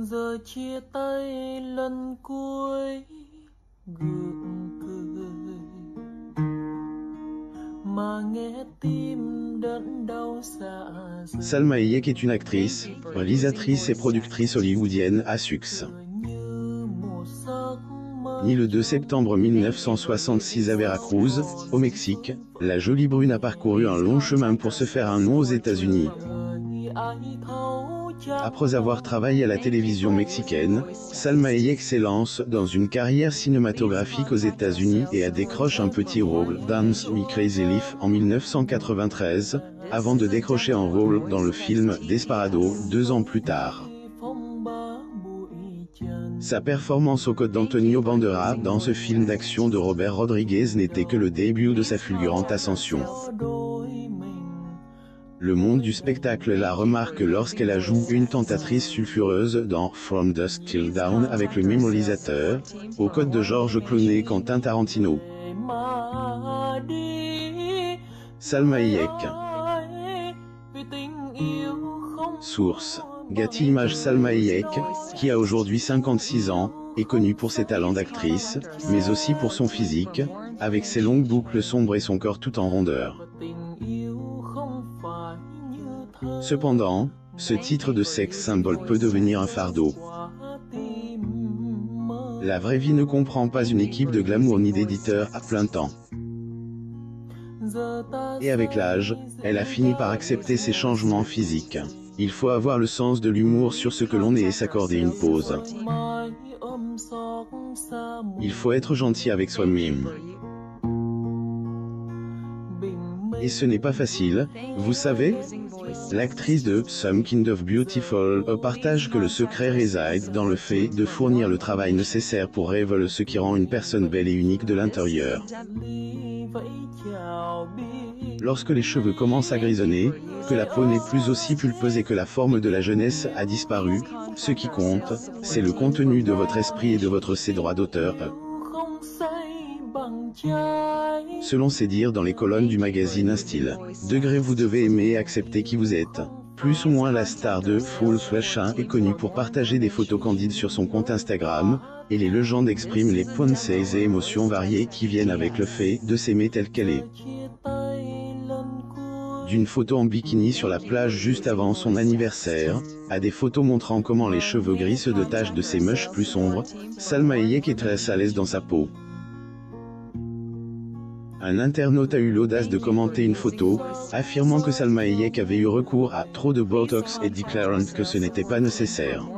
Giờ chia tay lần cuối gượng cười mà nghe tim đớn đau dạ dày. Salma Hayek est une actrice, réalisatrice et productrice hollywoodienne à succès. Née le 2 septembre 1966 à Veracruz, au Mexique, la jolie brune a parcouru un long chemin pour se faire un nom aux États-Unis. Après avoir travaillé à la télévision mexicaine, Salma Hayek s'élance dans une carrière cinématographique aux États-Unis et a décroché un petit rôle, Dance Me Crazy Leaf, en 1993, avant de décrocher un rôle dans le film Desperado 2 ans plus tard. Sa performance aux côtés d'Antonio Banderas dans ce film d'action de Robert Rodriguez n'était que le début de sa fulgurante ascension. Le monde du spectacle la remarque lorsqu'elle a joué une tentatrice sulfureuse dans From Dusk Till Dawn avec le même réalisateur, aux côtés de George Clooney et Quentin Tarantino. Salma Hayek. Source: Getty Images. Salma Hayek, qui a aujourd'hui 56 ans, est connue pour ses talents d'actrice, mais aussi pour son physique, avec ses longues boucles sombres et son corps tout en rondeur. Cependant, ce titre de sexe symbole peut devenir un fardeau. La vraie vie ne comprend pas une équipe de glamour ni d'éditeurs à plein temps. Et avec l'âge, elle a fini par accepter ces changements physiques. Il faut avoir le sens de l'humour sur ce que l'on est et s'accorder une pause. Il faut être gentil avec soi-même. Et ce n'est pas facile, vous savez? L'actrice de Some Kind of Beautiful partage que le secret réside dans le fait de fournir le travail nécessaire pour révéler ce qui rend une personne belle et unique de l'intérieur. Lorsque les cheveux commencent à grisonner, que la peau n'est plus aussi pulpeuse et que la forme de la jeunesse a disparu, ce qui compte, c'est le contenu de votre esprit et de votre droit d'auteur. Selon ses dires dans les colonnes du magazine Un Style Degré, vous devez aimer et accepter qui vous êtes. Plus ou moins la star de Full Flush est connue pour partager des photos candides sur son compte Instagram, et les légendes expriment les pensées et émotions variées qui viennent avec le fait de s'aimer telle qu'elle est. D'une photo en bikini sur la plage juste avant son anniversaire, à des photos montrant comment les cheveux gris se détachent de ses mèches plus sombres, Salma Hayek est très à l'aise dans sa peau. Un internaute a eu l'audace de commenter une photo, affirmant que Salma Hayek avait eu recours à trop de Botox et déclarant que ce n'était pas nécessaire.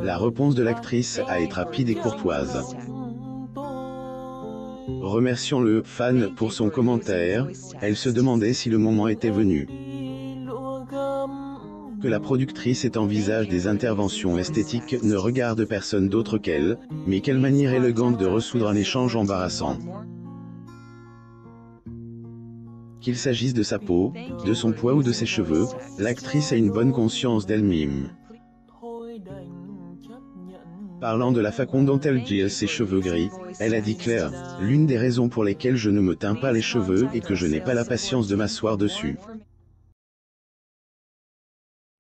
La réponse de l'actrice a été rapide et courtoise. Remercions le fan pour son commentaire, elle se demandait si le moment était venu. Que la productrice envisage des interventions esthétiques ne regarde personne d'autre qu'elle, mais quelle manière élégante de résoudre un échange embarrassant. Qu'il s'agisse de sa peau, de son poids ou de ses cheveux, l'actrice a une bonne conscience d'elle-même. Parlant de la façon dont elle gère ses cheveux gris, elle a dit clair, « L'une des raisons pour lesquelles je ne me teins pas les cheveux est que je n'ai pas la patience de m'asseoir dessus.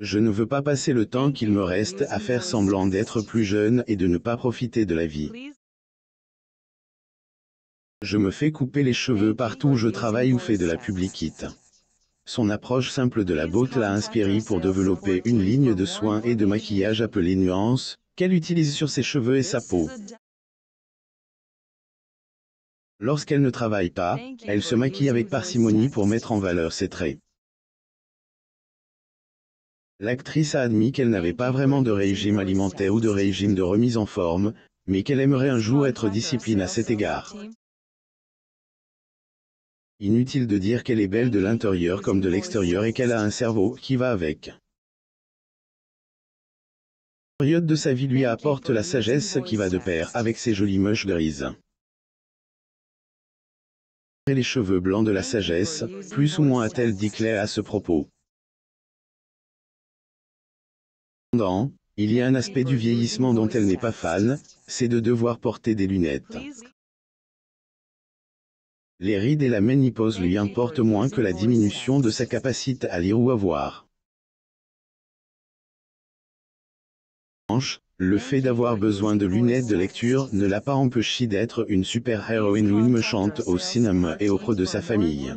Je ne veux pas passer le temps qu'il me reste à faire semblant d'être plus jeune et de ne pas profiter de la vie. Je me fais couper les cheveux partout où je travaille ou fais de la publicité. » Son approche simple de la beauté l'a inspirée pour développer une ligne de soins et de maquillage appelée Nuance, qu'elle utilise sur ses cheveux et sa peau. Lorsqu'elle ne travaille pas, elle se maquille avec parcimonie pour mettre en valeur ses traits. L'actrice a admis qu'elle n'avait pas vraiment de régime alimentaire ou de régime de remise en forme, mais qu'elle aimerait un jour être disciplinée à cet égard. Inutile de dire qu'elle est belle de l'intérieur comme de l'extérieur et qu'elle a un cerveau qui va avec. La période de sa vie lui apporte la sagesse qui va de pair avec ses jolies mèches grises. Et les cheveux blancs de la sagesse, plus ou moins a-t-elle dit Claire à ce propos. Cependant, il y a un aspect du vieillissement dont elle n'est pas fan, c'est de devoir porter des lunettes. Les rides et la ménopause lui importent moins que la diminution de sa capacité à lire ou à voir. Le fait d'avoir besoin de lunettes de lecture ne l'a pas empêché d'être une super-héroïne ou une méchante au cinéma et auprès de sa famille.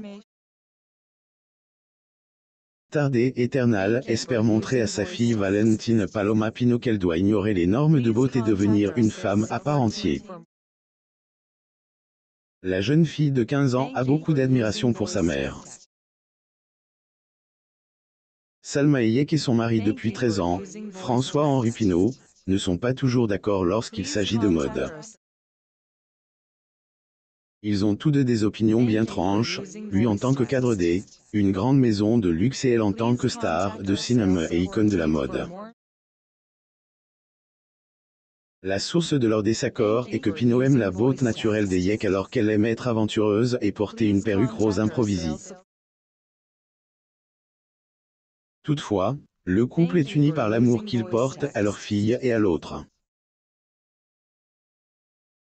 Tardé Eternal espère montrer à sa fille Valentine Paloma Pino qu'elle doit ignorer les normes de beauté et devenir une femme à part entière. La jeune fille de 15 ans a beaucoup d'admiration pour sa mère. Salma Hayek et son mari depuis 13 ans, François-Henri Pinault, ne sont pas toujours d'accord lorsqu'il s'agit de mode. Ils ont tous deux des opinions bien tranches, lui en tant que cadre une grande maison de luxe et elle en tant que star de cinéma et icône de la mode. La source de leur désaccord est que Pinault aime la beauté naturelle des Hayek alors qu'elle aime être aventureuse et porter une perruque rose improvisée. Toutefois, le couple est uni par l'amour qu'ils portent à leur fille et à l'autre.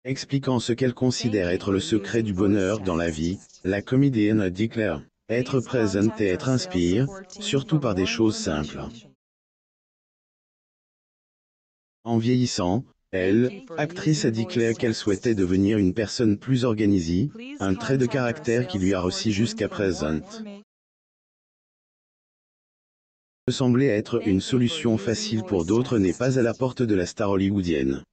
Expliquant ce qu'elle considère être le secret du bonheur dans la vie, la comédienne déclare « Être présente et être inspire, surtout par des choses simples ». En vieillissant, elle, actrice a déclaré qu'elle souhaitait devenir une personne plus organisée, un trait de caractère qui lui a réussi jusqu'à présent. Semblait être une solution facile pour d'autres n'est pas à la porte de la star hollywoodienne.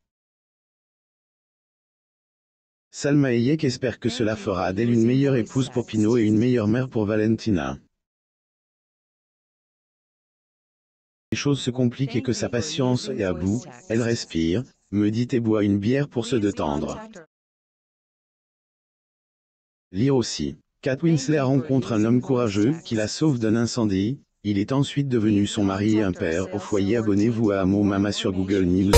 Salma Hayek espère que cela fera d'elle une meilleure épouse pour Pinault et une meilleure mère pour Valentina. Les choses se compliquent et que sa patience est à bout, elle respire, médite et boit une bière pour se détendre. Lire aussi. Kate Winslet rencontre un homme courageux qui la sauve d'un incendie. Il est ensuite devenu son mari et un père au foyer. Abonnez-vous à Amo Mama sur Google News.